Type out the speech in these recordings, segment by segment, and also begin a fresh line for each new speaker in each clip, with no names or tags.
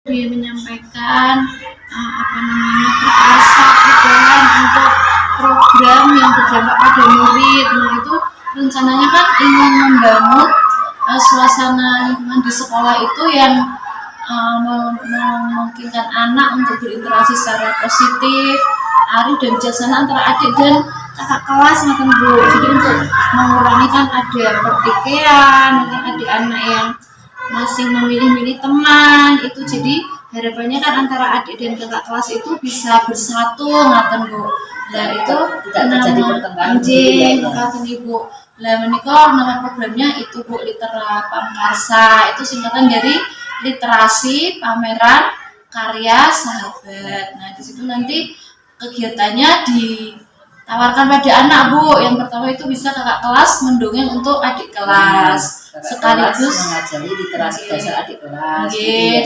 Dia menyampaikan proposal perubahan untuk program yang berdampak pada murid. Nah itu rencananya kan ingin membangun suasana lingkungan di sekolah itu yang memungkinkan anak untuk berinteraksi secara positif, arif dan bijaksana antara adik dan kakak kelas, makan Bu. Jadi untuk mengurangi kan ada pertikaian, mungkin adik anak yang masih memilih-milih teman itu, jadi harapannya kan antara adik dan kakak kelas itu bisa bersatu ngaten Bu. Nah itu
tidak terjadi pertengkaran
ngaten Ibu. Lah menika nama programnya itu Bu, Litera Pamkarsa. Itu singkatan dari literasi, pameran, karya, sahabat. Nah di situ nanti kegiatannya ditawarkan pada anak Bu. Yang pertama itu bisa kakak kelas mendongeng untuk adik kelas, sekaligus
mengajari literasi dasar adik kelas.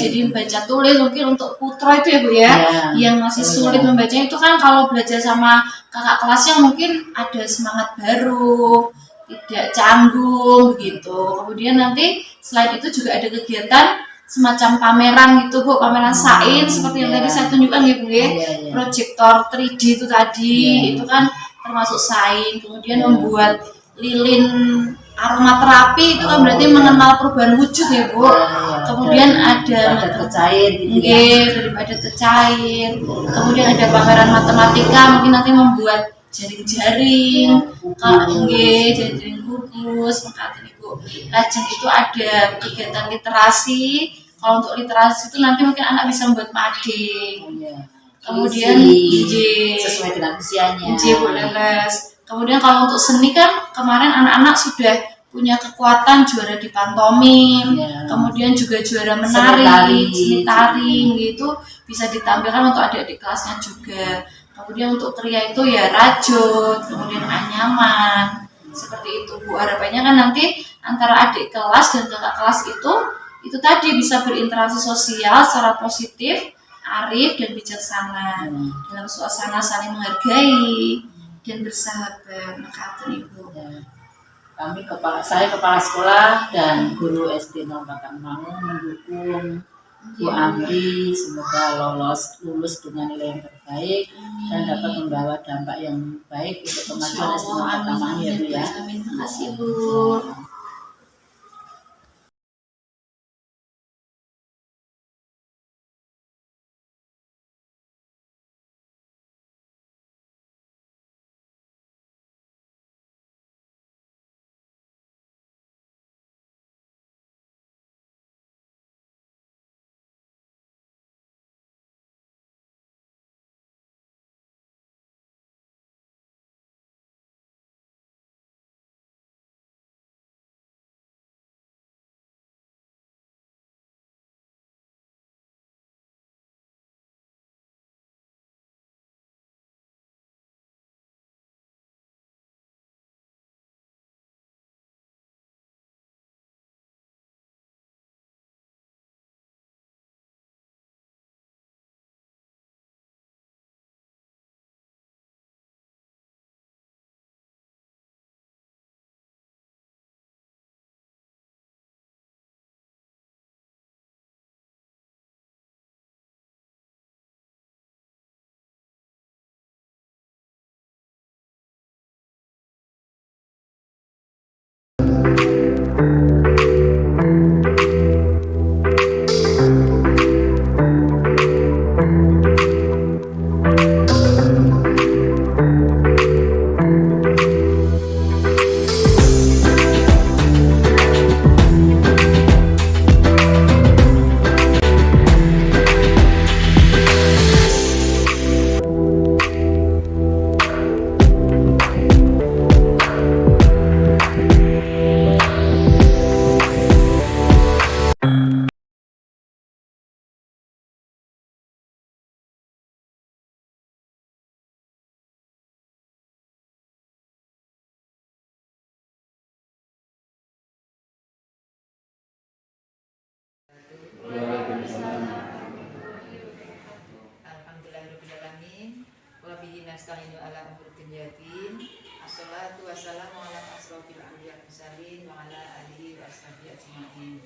Jadi baca tulis mungkin untuk putra itu ya Bu ya, yang masih sulit membaca itu kan kalau belajar sama kakak kelasnya mungkin ada semangat baru, tidak canggung begitu. Kemudian nanti selain itu juga ada kegiatan semacam pameran gitu Bu, pameran sains seperti yang tadi saya tunjukkan ya Bu ya, proyektor 3D itu tadi, itu kan termasuk sains. Kemudian membuat lilin aromaterapi itu kan berarti mengenal perubahan wujud ya Bu. Kemudian ada
tercair gitu
daripada tercair. Kemudian ada pameran matematika, mungkin nanti membuat jaring-jaring, jaring gugus, mengatakan Ibu. Lajeng itu ada kegiatan literasi. Kalau untuk literasi itu nanti mungkin anak bisa membuat mading. Kemudian
sesuai dengan usianya.
Bu leres. Kemudian kalau untuk seni kan kemarin anak-anak sudah punya kekuatan juara di pantomim, kemudian juga juara menari, seni tari gitu bisa ditampilkan untuk adik-adik kelasnya juga. Kemudian untuk kriya itu ya rajut, kemudian anyaman, seperti itu Bu. Harapannya kan nanti antara adik kelas dan kakak kelas itu tadi bisa berinteraksi sosial secara positif, arif dan bijaksana dalam suasana saling menghargai dan bersahabat. Makasih Ibu.
Saya kepala sekolah dan guru SD 04 Mangun mendukung Bu Amri semoga lulus dengan nilai yang terbaik dan dapat membawa dampak yang baik untuk kemajuan SD 04 Mangun ya Bu ya.
Amin. Terima kasih Bu.
Alhamdulillahirobbilalamin. Wabihi nasta'inu ala umuri dunya. Assalatu wassalamu ala asrofil anbiya'i wal mursalin wa ala alihi wa ashabihi ajmain.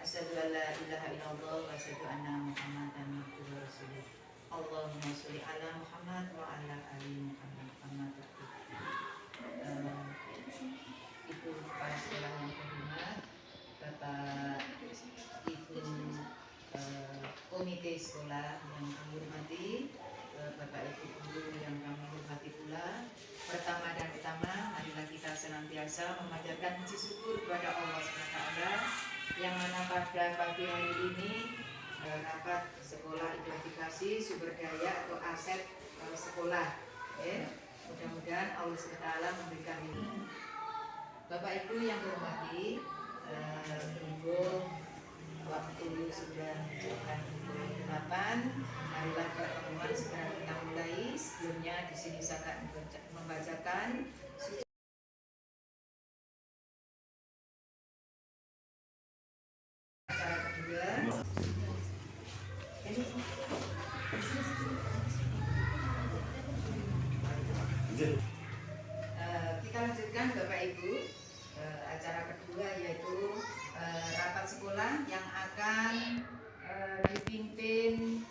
Asyhadu an la ilaha illallah wa asyhadu anna Muhammadan abduhu wa rasuluh. Allahumma sholli ala Muhammad wa ala ali Muhammad kama Ibu kepala sekolah yang terhormat, Bapak Ibu komite sekolah yang kami hormati, Bapak Ibu guru yang kami hormati pula. Pertama dan utama, marilah kita senantiasa memanjatkan puji syukur kepada Allah SWT yang mana pada pagi hari ini rapat sekolah identifikasi sumber daya atau aset sekolah. Mudah-mudahan Allah SWT memberikan ini. Bapak Ibu yang hormati, berhubung waktu sudah menunjukkan pukul 8, marilah pertemuan segera kita mulai. Sebelumnya di sini saya akan membacakan acara kedua. Kita lanjutkan Bapak Ibu, acara kedua yaitu rapat sekolah yang akan dipimpin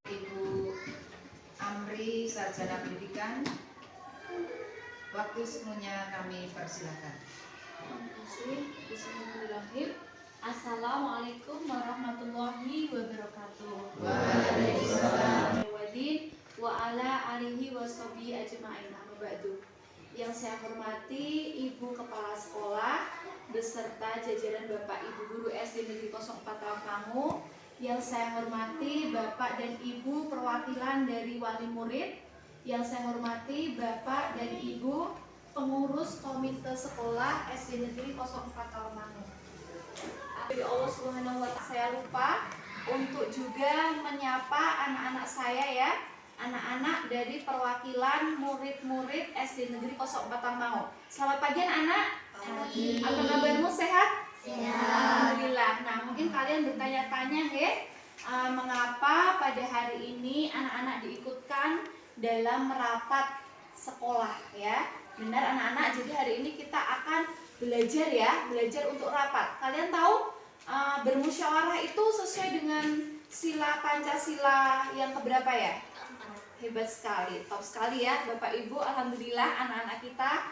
Ibu Amri, Sarjana Pendidikan. Waktu semuanya kami persilakan.
Bismillahirrahmanirrahim. Assalamualaikum warahmatullahi wabarakatuh.
Waalaikumsalam.
Wa ala alihi wa sahbihi ajma'in. Amma ba'du. Yang saya hormati Ibu Kepala Sekolah beserta jajaran Bapak Ibu Guru SD Negeri 04 Tawangmangu. Yang saya hormati Bapak dan Ibu perwakilan dari wali murid. Yang saya hormati Bapak dan Ibu pengurus komite sekolah SD Negeri 04 Tawangmangu. Dari Allah Subhanahu wa Ta'ala, saya lupa untuk juga menyapa anak-anak saya ya. Anak-anak dari perwakilan murid-murid SD Negeri 04 Tawangmangu. Selamat pagi anak-anak. Apa kabarmu, sehat? Sehat. Alhamdulillah. Nah, mungkin kalian bertanya-tanya ya, mengapa pada hari ini anak-anak diikutkan dalam merapat sekolah ya. Benar anak-anak, jadi hari ini kita akan belajar ya, belajar untuk rapat. Kalian tahu bermusyawarah itu sesuai dengan sila Pancasila yang keberapa ya? Hebat sekali, top sekali ya Bapak Ibu. Alhamdulillah anak-anak kita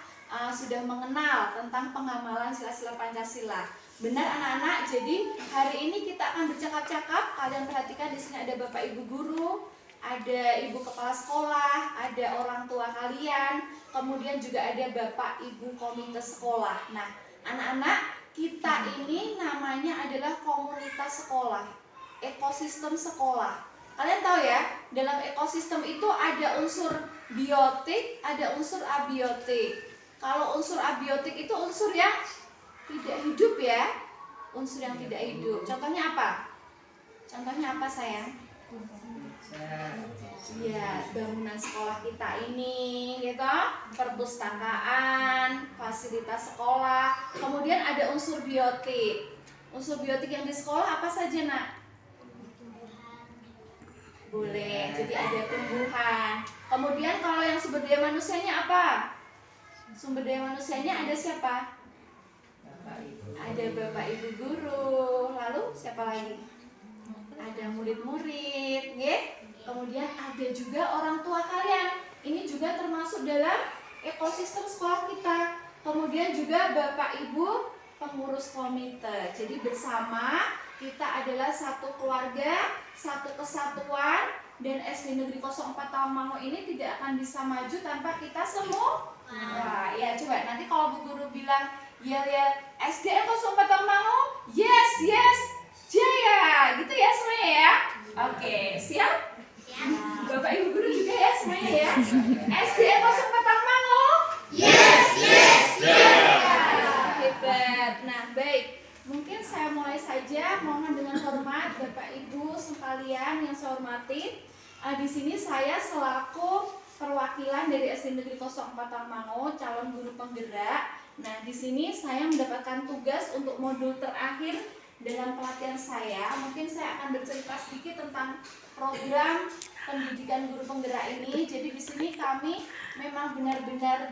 sudah mengenal tentang pengamalan sila-sila Pancasila. Benar anak-anak, jadi hari ini kita akan bercakap-cakap. Kalian perhatikan di sini ada Bapak Ibu guru, ada Ibu Kepala Sekolah, ada orang tua kalian, kemudian juga ada Bapak Ibu komite sekolah. Nah, anak-anak, kita ini namanya adalah komunitas sekolah, ekosistem sekolah. Kalian tahu ya, dalam ekosistem itu ada unsur biotik, ada unsur abiotik. Kalau unsur abiotik itu unsur yang tidak hidup ya, unsur yang tidak hidup. Contohnya apa? Contohnya apa sayang? Ya, bangunan sekolah kita ini, gitu, perpustakaan, fasilitas sekolah. Kemudian ada unsur biotik. Unsur biotik yang di sekolah apa saja nak? Boleh, jadi ada tumbuhan. Kemudian kalau yang sumber daya manusianya apa? Sumber daya manusianya ada siapa? Ada Bapak Ibu guru. Lalu siapa lagi? Ada murid-murid, kemudian ada juga orang tua kalian. Ini juga termasuk dalam ekosistem sekolah kita. Kemudian juga Bapak Ibu pengurus komite. Jadi bersama kita adalah satu keluarga, satu kesatuan, dan SD Negeri 04 Tawangmangu ini tidak akan bisa maju tanpa kita semua. Wah, ya coba nanti kalau Bu Guru bilang ya SDN 04 Tawangmangu, yes, jaya, gitu ya semuanya ya. Oke, siap? Bapak Ibu guru juga ya semuanya ya. SDN 04 Tawangmangu, yes, hebat. Nah, baik. Mungkin saya mulai saja, mohon dengan hormat Bapak Ibu sekalian yang saya hormati. Di sini saya selaku perwakilan dari SD Negeri 04 Tawangmangu, calon guru penggerak. Nah, di sini saya mendapatkan tugas untuk modul terakhir dalam pelatihan saya. Mungkin saya akan bercerita sedikit tentang program pendidikan guru penggerak ini. Jadi di sini kami memang benar-benar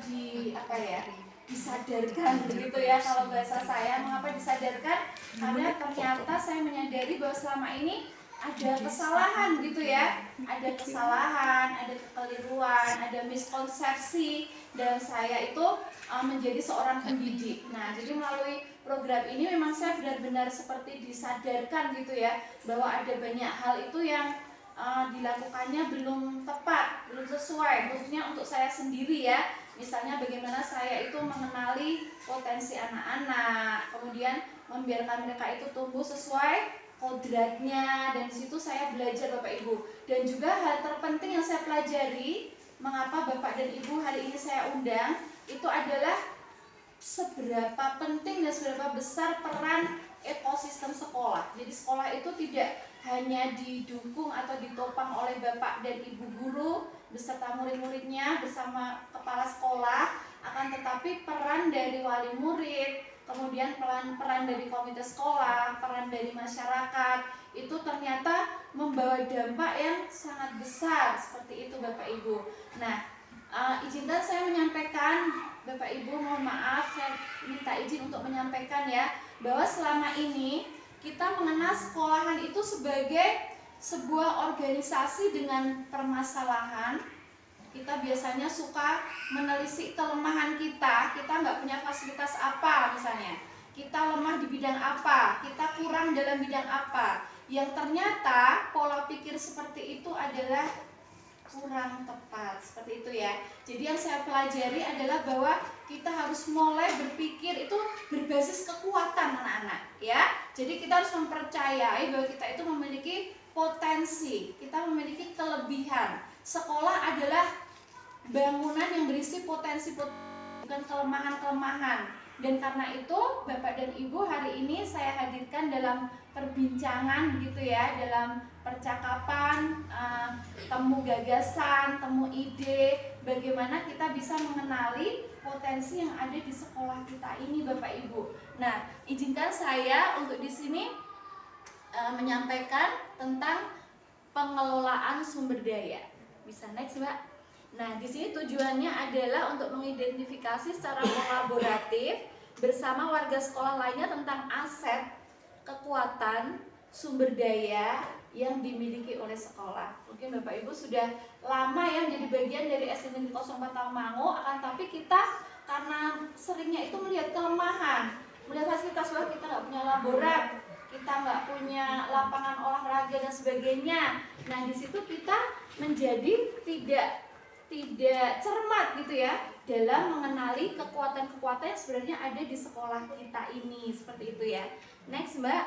disadarkan begitu ya kalau bahasa saya. Mengapa disadarkan? Karena ternyata saya menyadari bahwa selama ini ada kesalahan gitu ya, ada kesalahan, ada kekeliruan, ada miskonsepsi dan saya itu menjadi seorang pendidik. Nah, jadi melalui program ini memang saya benar-benar seperti disadarkan gitu ya, bahwa ada banyak hal itu yang dilakukannya belum tepat, belum sesuai, khususnya untuk saya sendiri ya. Misalnya bagaimana saya itu mengenali potensi anak-anak, kemudian membiarkan mereka itu tumbuh sesuai kodratnya, dan disitu saya belajar Bapak Ibu. Dan juga hal terpenting yang saya pelajari, mengapa Bapak dan Ibu hari ini saya undang, itu adalah seberapa penting dan seberapa besar peran ekosistem sekolah. Jadi sekolah itu tidak hanya didukung atau ditopang oleh Bapak dan Ibu guru beserta murid-muridnya bersama kepala sekolah, akan tetapi peran dari wali murid, kemudian peran dari komite sekolah, peran dari masyarakat itu ternyata membawa dampak yang sangat besar seperti itu Bapak Ibu. Nah, izinkan saya menyampaikan, Bapak Ibu mohon maaf, saya minta izin untuk menyampaikan ya, bahwa selama ini kita mengenal sekolahan itu sebagai sebuah organisasi dengan permasalahan. Kita biasanya suka menelisik kelemahan kita nggak punya fasilitas apa misalnya, kita lemah di bidang apa, kita kurang dalam bidang apa, yang ternyata pola pikir seperti itu adalah kurang tepat, seperti itu ya. Jadi yang saya pelajari adalah bahwa kita harus mulai berpikir itu berbasis kekuatan anak-anak ya. Jadi kita harus mempercayai bahwa kita itu memiliki potensi, kita memiliki kelebihan. Sekolah adalah bangunan yang berisi potensi, bukan kelemahan-kelemahan. Dan karena itu Bapak dan Ibu hari ini saya hadirkan dalam perbincangan gitu ya, dalam percakapan, temu gagasan, temu ide, bagaimana kita bisa mengenali potensi yang ada di sekolah kita ini Bapak Ibu. Nah, izinkan saya untuk di sini menyampaikan tentang pengelolaan sumber daya. Bisa next Mbak. Nah, di sini tujuannya adalah untuk mengidentifikasi secara kolaboratif bersama warga sekolah lainnya tentang aset, kekuatan, sumber daya yang dimiliki oleh sekolah. Mungkin Bapak Ibu sudah lama ya menjadi bagian dari SD Negeri 04 Tawangmangu, akan tapi kita karena seringnya itu melihat kelemahan, melihat fasilitas bahwa kita nggak punya laborat, kita nggak punya lapangan olahraga dan sebagainya. Nah, di situ kita menjadi tidak cermat gitu ya dalam mengenali kekuatan-kekuatan yang sebenarnya ada di sekolah kita ini, seperti itu ya. Next Mbak.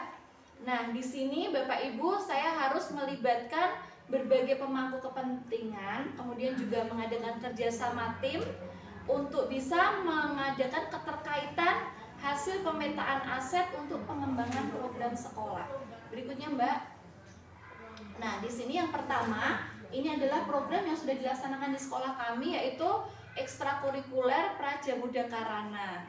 Nah, di sini Bapak Ibu saya harus melibatkan berbagai pemangku kepentingan, kemudian juga mengadakan kerjasama tim untuk bisa mengadakan keterkaitan hasil pemetaan aset untuk pengembangan program sekolah. Berikutnya Mbak. Nah, di sini yang pertama, ini adalah program yang sudah dilaksanakan di sekolah kami, yaitu ekstrakurikuler Prajamuda Karana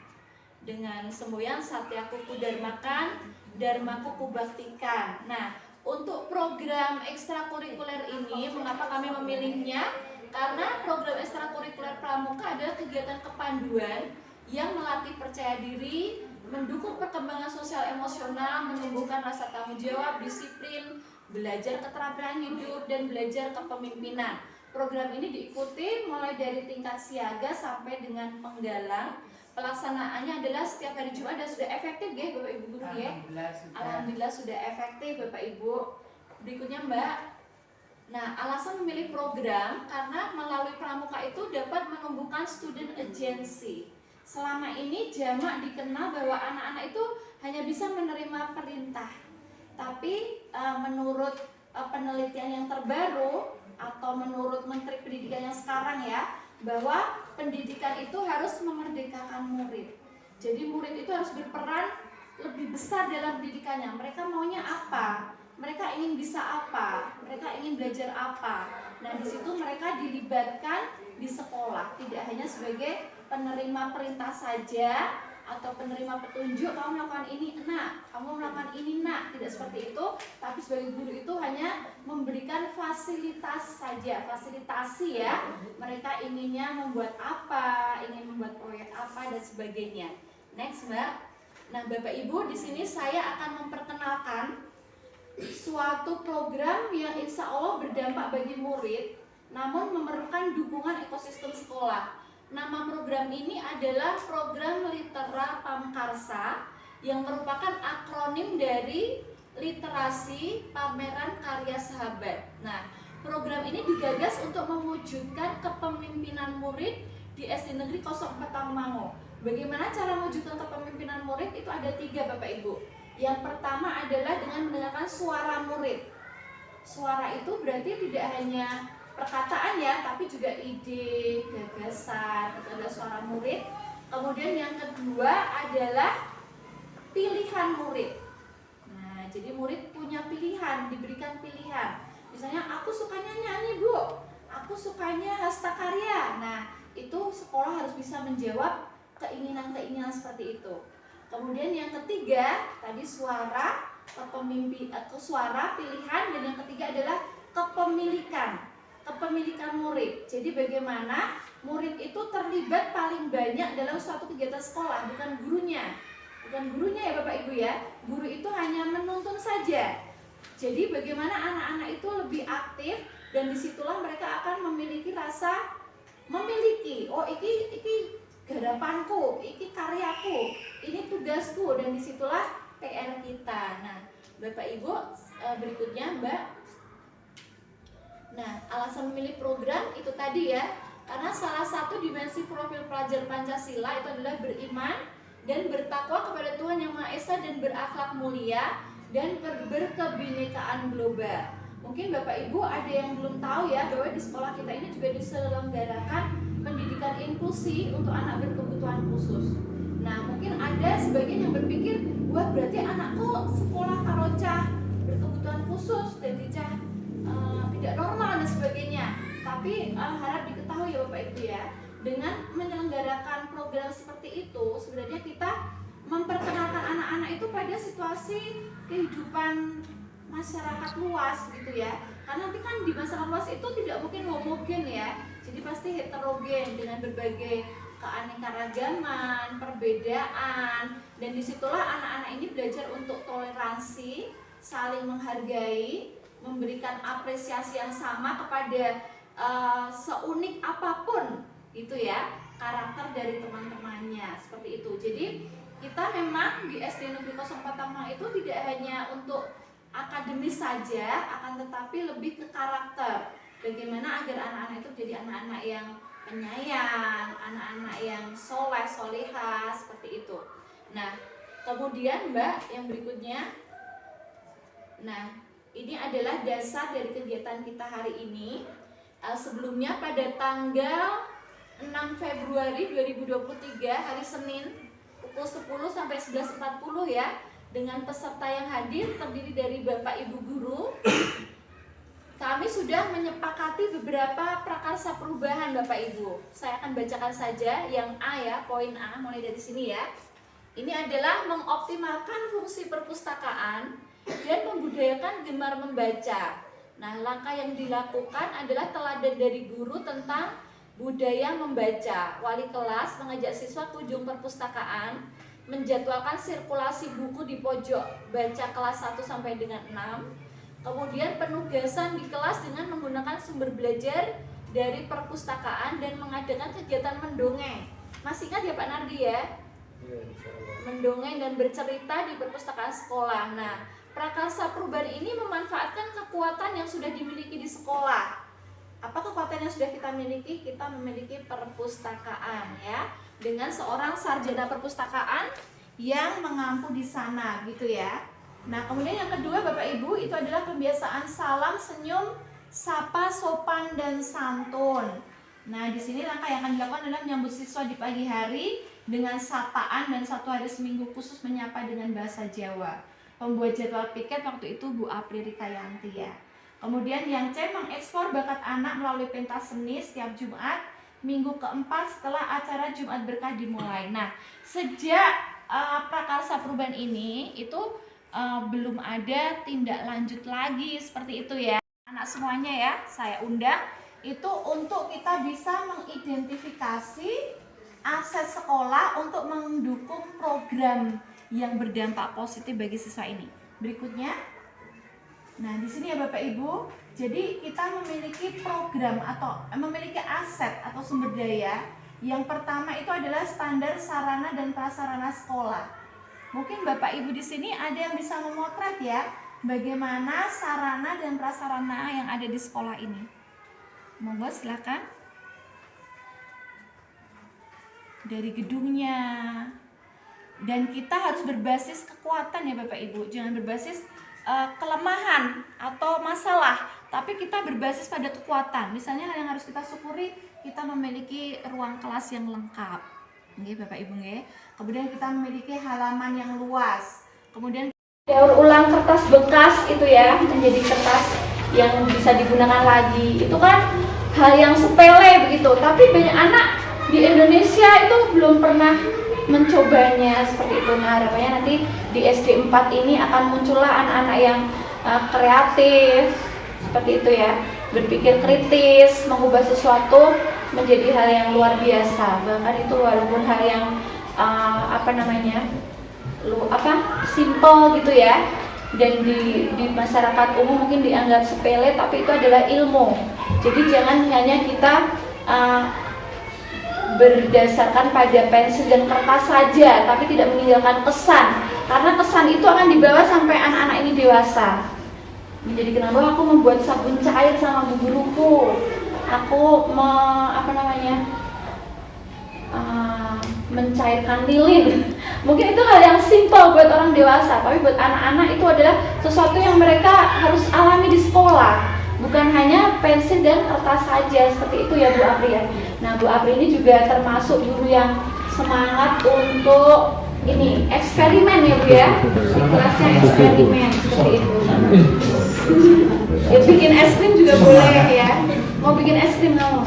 dengan semboyan Satya Kuku Darmakan, Dharma Kuku Baktikan. Nah, untuk program ekstrakurikuler ini, mengapa kami memilihnya? Karena program ekstrakurikuler Pramuka adalah kegiatan kepanduan yang melatih percaya diri, mendukung perkembangan sosial emosional, menumbuhkan rasa tanggung jawab, disiplin, belajar keterampilan hidup, dan belajar kepemimpinan. Program ini diikuti mulai dari tingkat siaga sampai dengan penggalang. Pelaksanaannya adalah setiap hari Jumat dan sudah efektif ya Bapak Ibu guru ya. Alhamdulillah sudah efektif Bapak Ibu. Berikutnya Mbak. Nah, alasan memilih program karena melalui pramuka itu dapat menumbuhkan student agency. Selama ini jamak dikenal bahwa anak-anak itu hanya bisa menerima perintah. Tapi menurut penelitian yang terbaru atau menurut Menteri Pendidikan yang sekarang ya, bahwa pendidikan itu harus memerdekakan murid. Jadi murid itu harus berperan lebih besar dalam pendidikannya. Mereka maunya apa? Mereka ingin bisa apa? Mereka ingin belajar apa? Nah, di situ mereka dilibatkan di sekolah, tidak hanya sebagai penerima perintah saja atau penerima petunjuk, kamu melakukan ini nak, kamu melakukan ini nak, tidak seperti itu. Tapi sebagai guru itu hanya memberikan fasilitas saja, fasilitasi ya. Mereka inginnya membuat apa, ingin membuat proyek apa dan sebagainya. Next Mbak. Nah Bapak Ibu, di sini saya akan memperkenalkan suatu program yang insya Allah berdampak bagi murid, namun memerlukan dukungan ekosistem sekolah. Nama program ini adalah Program Litera Pamkarsa yang merupakan akronim dari Literasi Pameran Karya Sahabat. Nah, program ini digagas untuk mewujudkan kepemimpinan murid di SD Negeri 04 Tawangmangu. Bagaimana cara mewujudkan kepemimpinan murid? Itu ada 3 Bapak Ibu. Yang pertama adalah dengan mendengarkan suara murid. Suara itu berarti tidak hanya perkataan ya, tapi juga ide, gagasan, itu adalah suara murid. Kemudian yang kedua adalah pilihan murid. Nah, jadi murid punya pilihan, diberikan pilihan. Misalnya aku sukanya nyanyi Bu, aku sukanya hastakarya. Nah, itu sekolah harus bisa menjawab keinginan-keinginan seperti itu. Kemudian yang ketiga tadi suara kepemimpinan atau suara pilihan, dan yang ketiga adalah kepemilikan murid. Jadi bagaimana murid itu terlibat paling banyak dalam suatu kegiatan sekolah, bukan gurunya. Bukan gurunya ya Bapak Ibu ya. Guru itu hanya menuntun saja. Jadi bagaimana anak-anak itu lebih aktif, dan disitulah mereka akan memiliki rasa memiliki. Oh iki garapanku, iki karyaku, ini tugasku, dan disitulah PR kita. Nah Bapak Ibu, berikutnya Mbak. Nah, alasan memilih program itu tadi ya, karena salah satu dimensi profil pelajar Pancasila itu adalah beriman dan bertakwa kepada Tuhan Yang Maha Esa dan berakhlak mulia dan berkebinekaan global. Mungkin Bapak Ibu ada yang belum tahu ya, bahwa di sekolah kita ini juga diselenggarakan pendidikan inklusi untuk anak berkebutuhan khusus. Nah, mungkin ada sebagian yang berpikir, wah berarti anakku sekolah karocah berkebutuhan khusus dan tidak normal dan sebagainya. Tapi harap diketahui ya Bapak Ibu ya, dengan menyelenggarakan program seperti itu sebenarnya kita memperkenalkan anak-anak itu pada situasi kehidupan masyarakat luas gitu ya. Karena nanti kan di masyarakat luas itu tidak mungkin homogen ya, jadi pasti heterogen dengan berbagai keanekaragaman, perbedaan, dan disitulah anak-anak ini belajar untuk toleransi, saling menghargai, memberikan apresiasi yang sama kepada seunik apapun gitu ya karakter dari teman-temannya, seperti itu. Jadi kita memang di SD Negeri 04 Tawangmangu itu tidak hanya untuk akademis saja, akan tetapi lebih ke karakter. Bagaimana agar anak-anak itu jadi anak-anak yang penyayang, anak-anak yang soleh, solehah, seperti itu. Nah, kemudian Mbak yang berikutnya. Nah, ini adalah dasar dari kegiatan kita hari ini. Sebelumnya pada tanggal 6 Februari 2023 hari Senin pukul 10 sampai 11.40 ya, dengan peserta yang hadir terdiri dari Bapak Ibu guru. Kami sudah menyepakati beberapa prakarsa perubahan Bapak Ibu. Saya akan bacakan saja yang A ya, poin A mulai dari sini ya. Ini adalah mengoptimalkan fungsi perpustakaan dan membudayakan gemar membaca. Nah, langkah yang dilakukan adalah teladan dari guru tentang budaya membaca. Wali kelas mengajak siswa kunjung perpustakaan, menjadwalkan sirkulasi buku di pojok baca kelas 1 sampai dengan 6. Kemudian penugasan di kelas dengan menggunakan sumber belajar dari perpustakaan dan mengadakan kegiatan mendongeng. Masih ingat ya Pak Nardi ya? Mendongeng dan bercerita di perpustakaan sekolah. Nah, prakarsa perubahan ini memanfaatkan kekuatan yang sudah dimiliki di sekolah. Apa kekuatan yang sudah kita miliki? Kita memiliki perpustakaan ya, dengan seorang sarjana perpustakaan yang mengampu di sana gitu ya. Nah, kemudian yang kedua Bapak Ibu, itu adalah kebiasaan salam, senyum, sapa, sopan, dan santun. Nah, di sini langkah yang akan dilakukan adalah menyambut siswa di pagi hari dengan sapaan dan 1 hari seminggu khusus menyapa dengan bahasa Jawa. Pembuat jadwal piket waktu itu Bu Apri Rikayanti ya. Kemudian yang C, mengeksplor bakat anak melalui pentas seni setiap Jumat minggu keempat setelah acara Jumat Berkah dimulai. Nah, sejak prakarsa perubahan ini itu belum ada tindak lanjut lagi seperti itu ya. Anak semuanya ya, saya undang itu untuk kita bisa mengidentifikasi aset sekolah untuk mendukung program yang berdampak positif bagi siswa ini. Berikutnya, nah di sini ya Bapak Ibu, jadi kita memiliki program atau memiliki aset atau sumber daya. Yang pertama itu adalah standar sarana dan prasarana sekolah. Mungkin Bapak Ibu di sini ada yang bisa memotret ya, bagaimana sarana dan prasarana yang ada di sekolah ini. Monggo silakan. Dari gedungnya. Dan kita harus berbasis kekuatan ya Bapak Ibu, jangan berbasis kelemahan atau masalah, tapi kita berbasis pada kekuatan. Misalnya yang harus kita syukuri, kita memiliki ruang kelas yang lengkap. Nggih Bapak Ibu nggih. Kemudian kita memiliki halaman yang luas. Kemudian daur ulang kertas bekas itu ya menjadi kertas yang bisa digunakan lagi. Itu kan hal yang sepele begitu, tapi banyak anak di Indonesia itu belum pernah mencobanya seperti itu. Nah, harapannya nanti di SD 4 ini akan muncullah anak-anak yang kreatif seperti itu ya, berpikir kritis, mengubah sesuatu menjadi hal yang luar biasa. Bahkan itu walaupun hal yang simple gitu ya, dan di masyarakat umum mungkin dianggap sepele, tapi itu adalah ilmu. Jadi jangan hanya kita berdasarkan pada pensil dan kertas saja, tapi tidak meninggalkan kesan, karena kesan itu akan dibawa sampai anak-anak ini dewasa. Menjadi kenapa aku membuat sabun cair sama bu guruku, aku mencairkan lilin. Mungkin itu hal yang simpel buat orang dewasa, tapi buat anak-anak itu adalah sesuatu yang mereka harus alami di sekolah. Bukan hanya pensil dan kertas saja, seperti itu ya Bu Apri ya. Nah Bu Apri ini juga termasuk guru yang semangat untuk ini eksperimen ya Bu ya. Di kelasnya eksperimen seperti itu. Ya, bikin es krim juga boleh ya. Mau bikin es krim kamu?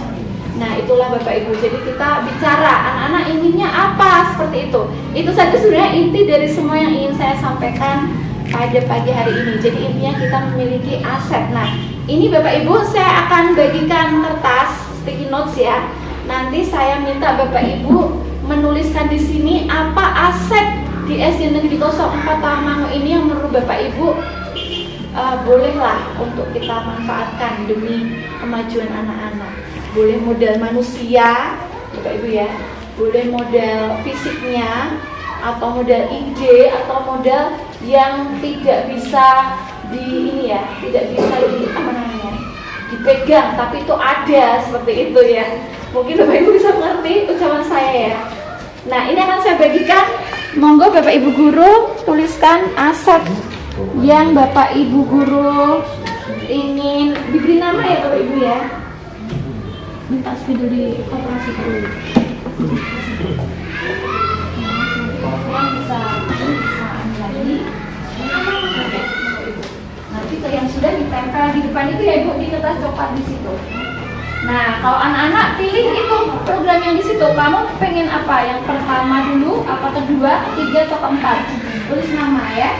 Nah itulah Bapak Ibu. Jadi kita bicara anak-anak inginnya apa seperti itu. Itu saja sebenarnya inti dari semua yang ingin saya sampaikan pada pagi hari ini. Jadi intinya kita memiliki aset. Nah, ini Bapak Ibu saya akan bagikan kertas sticky notes ya. Nanti saya minta Bapak Ibu menuliskan di sini apa aset di SD Negeri 04 Tawamangu ini yang menurut Bapak Ibu bolehlah untuk kita manfaatkan demi kemajuan anak-anak. Boleh modal manusia, Bapak Ibu ya. Boleh modal fisiknya, atau modal ide, atau modal yang tidak bisa tidak bisa dipegang, tapi itu ada seperti itu ya. Mungkin Bapak Ibu bisa mengerti ucapan saya ya. Nah ini akan saya bagikan. Monggo Bapak Ibu guru tuliskan aset yang Bapak Ibu guru ingin diberi nama ya Bapak Ibu ya. Minta spidol di koperasi dulu. Bisa lagi. Nanti yang sudah ditempel di depan itu ya Ibu, di kertas coklat di situ. Nah, kalau anak-anak pilih itu program yang di situ. Kamu pengen apa? Yang pertama dulu, apa kedua, ketiga atau keempat? Tulis nama ya.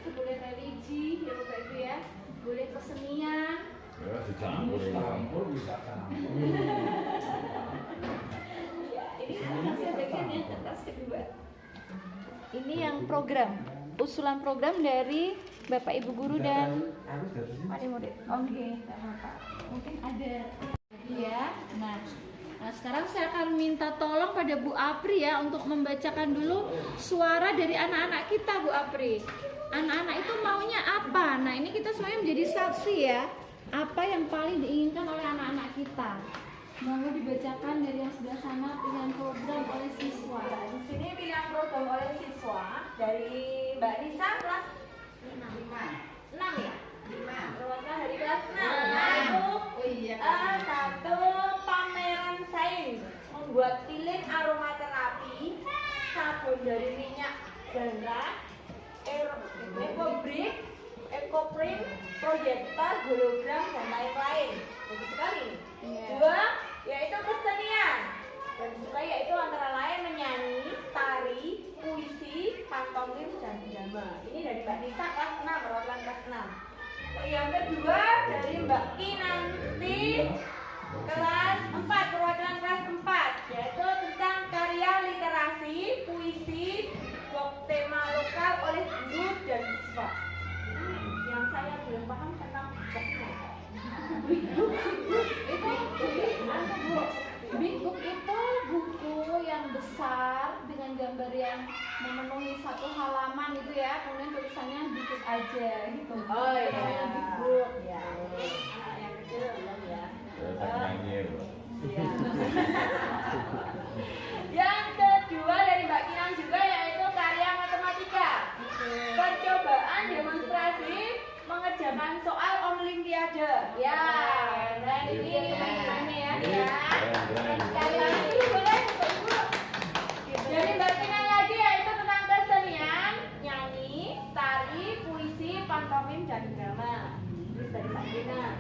Boleh religi ya Bapak Ibu ya. Boleh kesenian. Ya, dicampur bisa campur. Saya bagian yang kertas kedua. Ini yang program, usulan program dari Bapak Ibu guru dan adik murid. Oke, tidak apa-apa. Mungkin ada ya. Nah, sekarang saya akan minta tolong pada Bu Apri ya untuk membacakan dulu suara dari anak-anak kita Bu Apri. Anak-anak itu maunya apa? Nah, ini kita semuanya menjadi saksi ya. Apa yang paling diinginkan oleh anak-anak kita? Mau dibacakan dari yang sebelah sana, pilihan program oleh siswa.
Di sini pilihan program oleh siswa dari Mbak Nisa kelas 6 ya? 5. Perwakilan dari kelas 6 yaitu satu pameran sains membuat lilin aromaterapi, sabun dari minyak darah, ekobrik, ekoprint, proyektor, hologram, dan lain-lain. Bagus sekali. Dua, yaitu kesenian. Dan juga yaitu antara lain menyanyi, tari, puisi, pantomim, dan drama. Ini dari Mbak Nisa kelas 6, perwakilan kelas 6. Yang kedua dari Mbak Kinanti kelas 4, perwakilan kelas 4, yaitu tentang karya literasi, puisi, tema lokal oleh guru dan siswa. Yang saya belum paham tentang Big Book itu Big Book itu buku yang besar dengan gambar yang memenuhi satu halaman itu ya, kemudian tulisannya dikit aja gitu.
Oh iya,
Big Book ya. Anak yang kecil belum ya. Yang kedua dari Mbak Kinan juga yaitu karya matematika. Percobaan demonstrasi mengerjakan soal olimpiade. Ya, dan ini ya. Sekali lagi boleh Ibu. Dari Mbak Kinan lagi yaitu tentang kesenian, nyanyi, tari, puisi, pantomim, dan drama. Ini dari Mbak Kinan.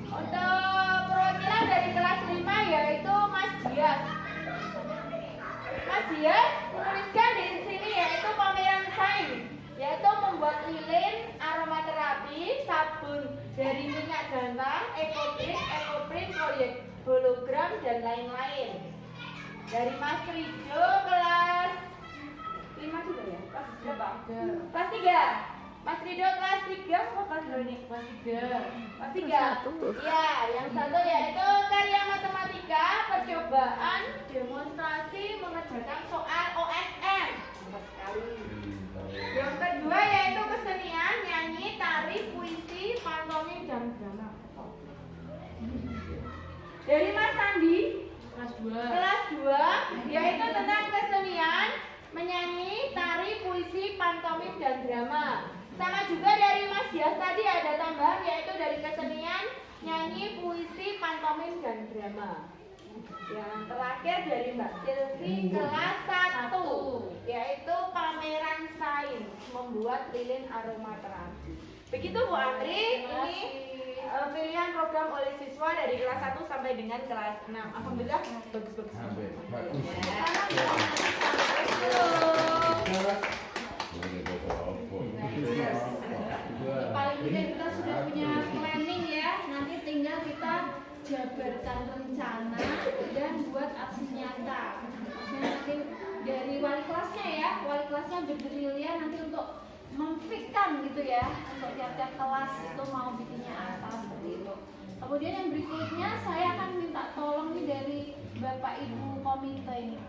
Untuk perwakilan dari kelas 5 yaitu Mas Dias. Mas Dias menuliskan di sini yaitu pameran sains, yaitu membuat lilin, aromaterapi, sabun dari minyak jantan, ekoprint, proyek hologram, dan lain-lain. Dari Mas Rido kelas 5 juga ya? Kelas berapa? Kelas 3. Mas Rido kelas 3 apa kelas ini? Kelas 3. Kelas 3. Ya, yang satu yaitu karya matematika, percobaan demonstrasi mengerjakan soal OSM. Hebat sekali. Yang kedua yaitu kesenian, nyanyi, tari, puisi, pantomim, dan drama. Dari Mas Sandi kelas 2 yaitu tentang kesenian, menyanyi, tari, puisi, pantomim, dan drama. Sama juga dari Mas Dias tadi ada tambahan yaitu dari kesenian, nyanyi, puisi, pantomim, dan drama. Yang terakhir dari Mbak Silvi kelas 1 yaitu pameran sains, membuat lilin aromaterapi. Begitu Bu Andri, ini pilihan program oleh siswa dari kelas 1 sampai dengan kelas 6. Alhamdulillah bagus-bagus.
Paling tidak kita sudah punya planning ya, nanti tinggal kita jabarkan rencana dan buat aksi nyata. Maksudnya nanti dari wali kelasnya ya, wali kelasnya bergerilya nanti untuk memfikkan gitu ya, untuk tiap-tiap kelas itu mau bikinnya apa seperti itu. Kemudian yang berikutnya saya akan minta tolong nih dari Bapak Ibu komite ini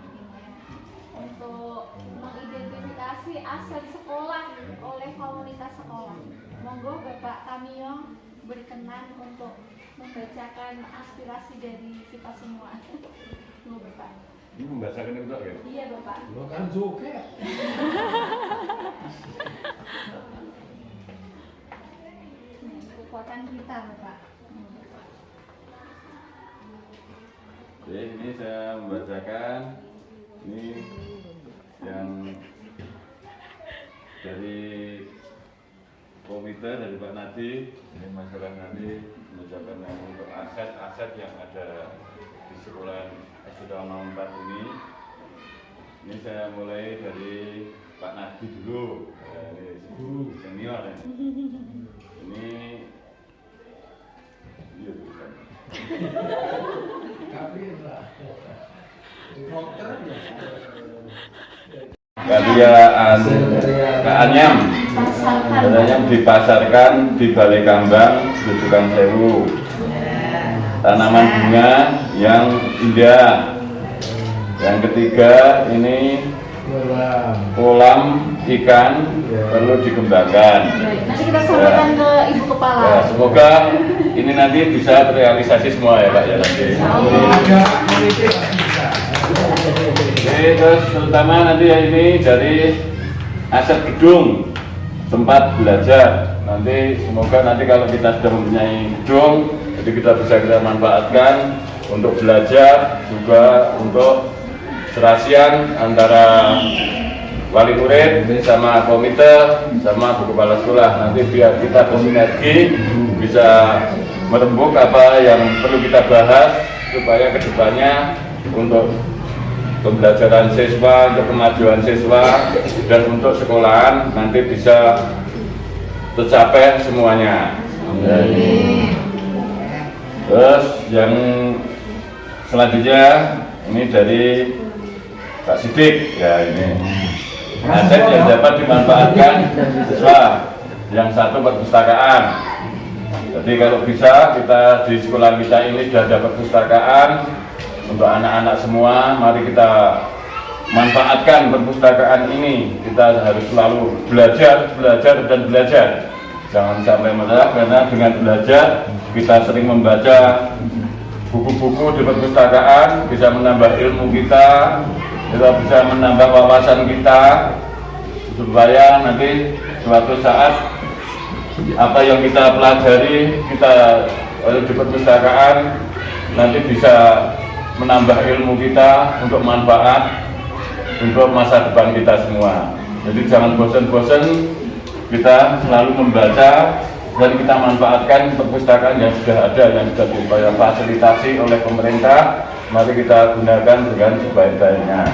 untuk mengidentifikasi aset sekolah oleh komunitas sekolah. Monggo Bapak Kamio berkenan untuk membacakan aspirasi dari kita semua. Monggo Bapak.
Ini membacakan itu ya?
Iya Bapak.
Lo kan joget.
Kekuatan kita Bapak.
Oke, ini saya membacakan ini yang dari komite dari Pak Nadi. Ini masalah Nadi membacakan untuk aset-aset yang ada di sekolah SD 04 ini. Ini saya mulai dari Pak Nadi dulu. Ini guru senior ya. Ini iya bukan. Kaanyam dipasarkan di Balai Kambang Grojogan Sewu. Tanaman bunga yang indah. Yang ketiga ini kolam ikan perlu dikembangkan.
Nanti kita sampaikan ke Ibu Kepala.
Ya, semoga ini nanti bisa terrealisasi semua ya Pak ya nanti. Oke, terus terutama nanti ya ini dari aset gedung tempat belajar. Nanti semoga nanti kalau kita sudah mempunyai gedung, jadi kita manfaatkan untuk belajar juga untuk serasian antara wali murid sama komite sama bu kepala sekolah, nanti biar kita bersinergi bisa merembuk apa yang perlu kita bahas supaya kedepannya untuk pembelajaran siswa, untuk kemajuan siswa dan untuk sekolahan nanti bisa tercapai semuanya. Terus yang selanjutnya ini dari Pak Sidik, ya ini aset yang dapat dimanfaatkan siswa, yang satu perpustakaan. Jadi kalau bisa kita di sekolah kita ini sudah ada perpustakaan untuk anak-anak semua, mari kita manfaatkan perpustakaan ini. Kita harus selalu belajar dan belajar. Jangan sampai menyerah, karena dengan belajar kita sering membaca buku-buku di perpustakaan bisa menambah ilmu kita bisa menambah wawasan kita supaya nanti suatu saat apa yang kita pelajari kita di perpustakaan nanti bisa menambah ilmu kita untuk manfaat untuk masa depan kita semua. Jadi jangan bosan-bosan, kita selalu membaca dan kita manfaatkan perpustakaan yang sudah ada, yang sudah difasilitasi oleh pemerintah. Mari kita gunakan dengan sebaik-baiknya.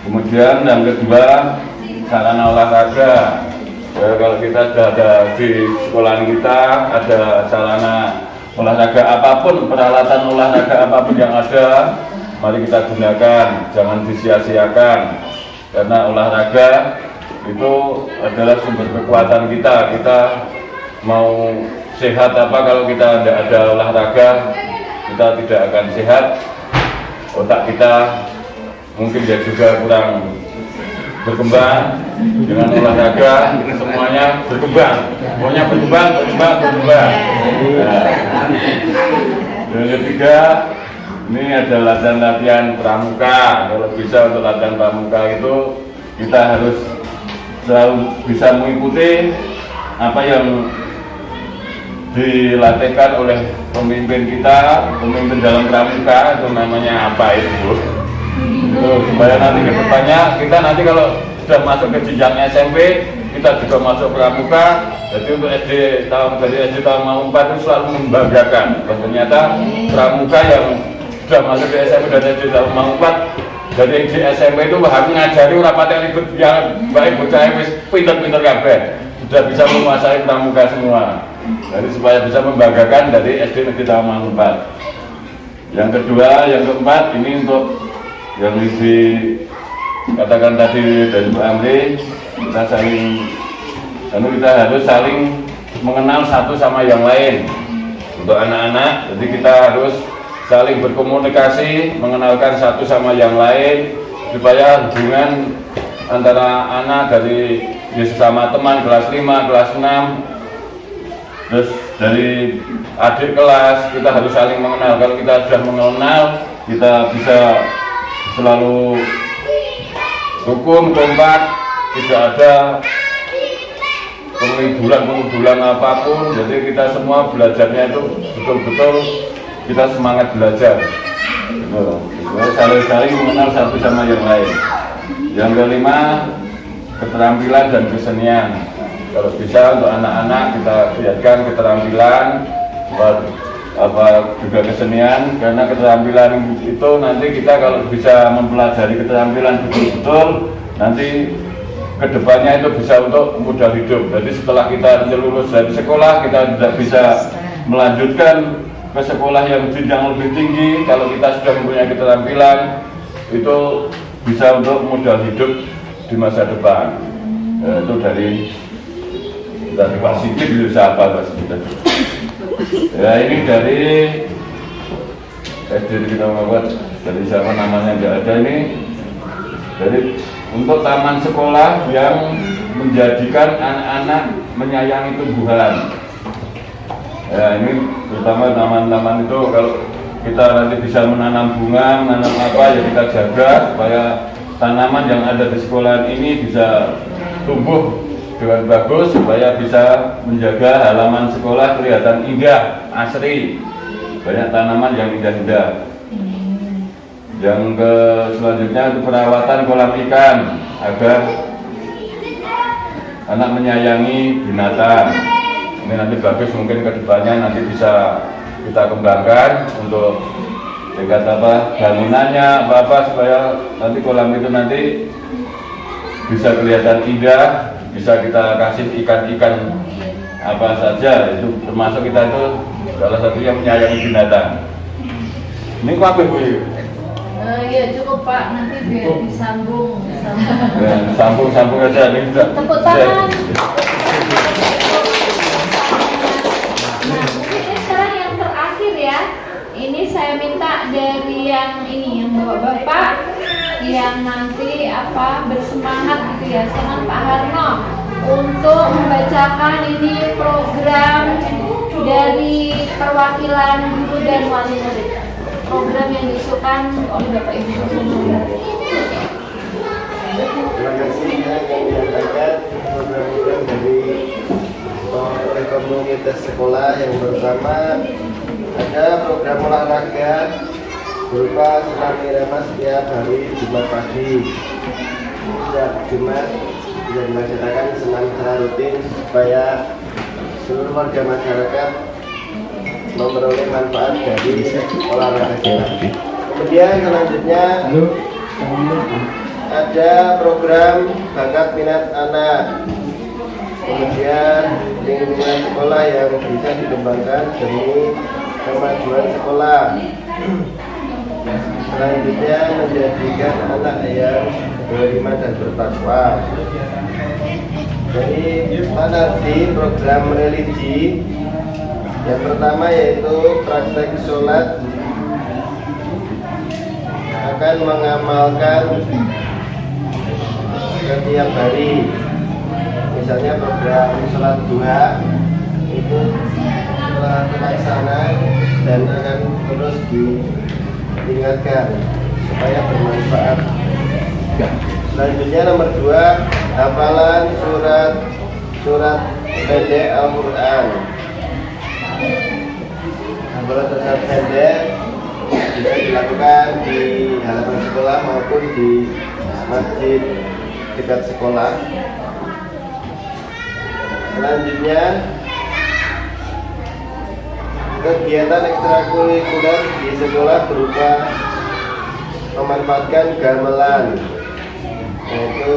Kemudian yang kedua, sarana olahraga. Ya, kalau kita sudah ada di sekolah kita ada sarana olahraga apapun, peralatan olahraga apapun yang ada, mari kita gunakan, jangan disia-siakan. Karena olahraga itu adalah sumber kekuatan kita. Kita mau sehat apa kalau kita tidak ada olahraga, kita tidak akan sehat. Otak kita mungkin juga kurang berkembang. Dengan olahraga semuanya berkembang, pokoknya berkembang. Nah, yang ketiga, ini ada latihan pramuka. Kalau bisa untuk latihan pramuka itu kita harus selalu bisa mengikuti apa yang dilatihkan oleh pemimpin kita, pemimpin dalam pramuka, itu namanya apa itu? Supaya nanti ke depannya kita nanti kalau sudah masuk ke jenjang SMP kita juga masuk pramuka. Jadi untuk dari SD tahun mau 4 itu selalu membanggakan. Dan ternyata pramuka yang sudah masuk ke SMP dan SD tahun mau 4 dari di SMP itu bahkan ngajari rapat yang ribet yang baik bocah pinter-pinter kabeh, sudah bisa menguasai pramuka semua. Jadi supaya bisa membanggakan dari SD negeri tahun 4. Yang kedua, yang keempat, ini untuk yang dikatakan tadi dari Pak Amri, kita harus saling mengenal satu sama yang lain. Untuk anak-anak, jadi kita harus saling berkomunikasi, mengenalkan satu sama yang lain, supaya hubungan antara anak dari sesama teman kelas 5, kelas 6, terus dari adik kelas, kita harus saling mengenal. Kalau kita sudah mengenal, kita bisa selalu rukun, kompak, tidak ada pengubulan apapun. Jadi kita semua belajarnya itu betul-betul kita semangat belajar. Saling mengenal satu sama yang lain. Yang kelima, keterampilan dan kesenian. Kalau bisa untuk anak-anak kita lihatkan keterampilan, juga kesenian, karena keterampilan itu nanti kita kalau bisa mempelajari keterampilan betul-betul, nanti kedepannya itu bisa untuk modal hidup. Jadi setelah kita lulus dari sekolah, kita tidak bisa melanjutkan ke sekolah yang jenjang lebih tinggi. Kalau kita sudah mempunyai keterampilan, itu bisa untuk modal hidup di masa depan. Itu dari Pak Sidik, itu siapa Pak Sidik? Ya, ini dari SD kita membuat, dari siapa namanya nggak ada ini. Dari untuk taman sekolah yang menjadikan anak-anak menyayangi tumbuhan. Ya, ini terutama taman-taman itu kalau kita nanti bisa menanam bunga, menanam apa ya kita jaga supaya tanaman yang ada di sekolah ini bisa tumbuh dengan bagus, supaya bisa menjaga halaman sekolah kelihatan indah, asri, banyak tanaman yang indah-indah. Yang selanjutnya itu perawatan kolam ikan. agar anak menyayangi binatang. Ini nanti bagus, mungkin kedepannya nanti bisa kita kembangkan untuk tingkat bangunannya apa supaya nanti kolam itu nanti bisa kelihatan indah, bisa kita kasih ikan-ikan apa saja, itu termasuk kita itu salah satu yang menyayangi binatang. Ini apa Bu?
Ya cukup Pak, nanti biar disambung.
Sambung aja ini sudah.
Tepuk tangan. Nah, mungkin ini sekarang yang terakhir ya. Ini saya minta dari yang ini, yang bapak-bapak yang nanti bersemangat gitu ya, sama Pak Harno untuk membacakan ini program dari perwakilan guru dan wali murid. Program yang diusulkan oleh Bapak Ibu.
Terima kasih yang menyampaikan program-program dari komunitas sekolah. Yang pertama ada program olahraga berupa senam irama setiap hari Jumat pagi. Setiap Jumat bisa dilaksanakan senam secara rutin supaya seluruh warga masyarakat memperoleh manfaat dari olahraga. Kemudian selanjutnya ada program bakat minat anak. Kemudian lingkungan sekolah yang bisa dikembangkan demi kemajuan sekolah. Selanjutnya menjadikan anak yang beriman dan bertakwa. Jadi nanti program religi yang pertama yaitu praktek sholat, akan mengamalkan setiap hari. Misalnya program sholat duha itu telah terlaksana dan akan terus diingatkan supaya bermanfaat. Selanjutnya nomor 2, hafalan surat pendek Al-Quran. Hafalan surat pendek bisa dilakukan di halaman sekolah maupun di masjid dekat sekolah. Selanjutnya kegiatan ekstrakurikuler di sekolah berupa memanfaatkan gamelan, yaitu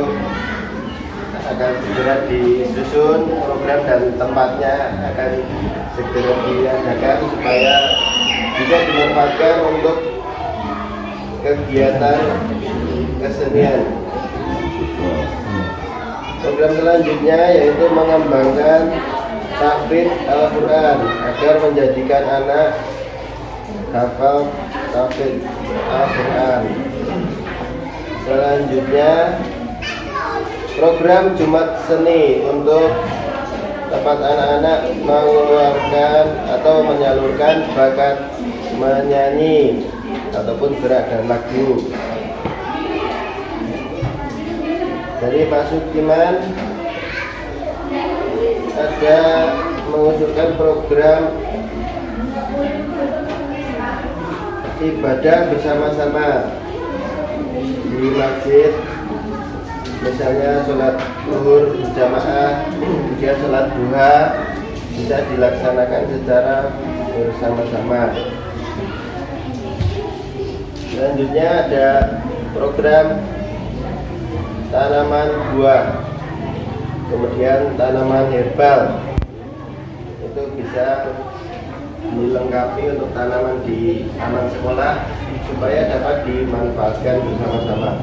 akan segera disusun program dan tempatnya akan segera diadakan supaya bisa dimanfaatkan untuk kegiatan kesenian. Program selanjutnya yaitu mengembangkan tahfidz Al-Quran agar menjadikan anak hafal tahfidz Al-Quran. Selanjutnya program Jumat Seni untuk tempat anak-anak mengeluarkan atau menyalurkan bakat menyanyi ataupun gerak dan lagu. Dari Pak Sukiman ada mengusulkan program ibadah bersama-sama di masjid, misalnya sholat zuhur berjamaah, kemudian sholat duha bisa dilaksanakan secara bersama-sama. Selanjutnya ada program tanaman buah, kemudian tanaman herbal, itu bisa dilengkapi untuk tanaman di taman sekolah supaya dapat dimanfaatkan bersama-sama.